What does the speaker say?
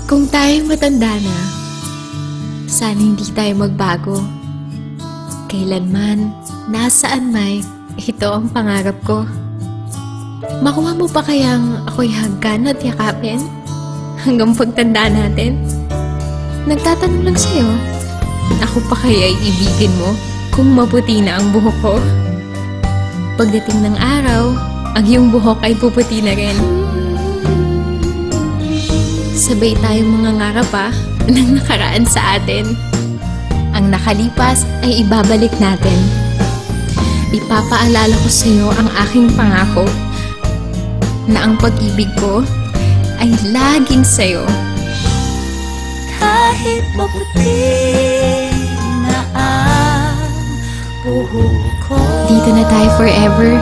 Kung tayo matanda na, sana hindi tayo magbago. Kailanman, nasaan may, ito ang pangarap ko. Makuha mo pa kayang ako'y hagkan at yakapin? Hanggang pagtanda natin? Nagtatanong lang sa'yo, ako pa kaya'y ibigin mo kung maputi na ang buhok ko? Pagdating ng araw, ang iyong buhok ay puputi na rin. Sabay tayong mga ngarap ng nakaraan sa atin. Ang nakalipas ay ibabalik natin. Ipapaalala ko sa iyo ang aking pangako na ang pag-ibig ko ay laging sa iyo. Kahit maputi na ang buhok ko, Dito na tayo forever.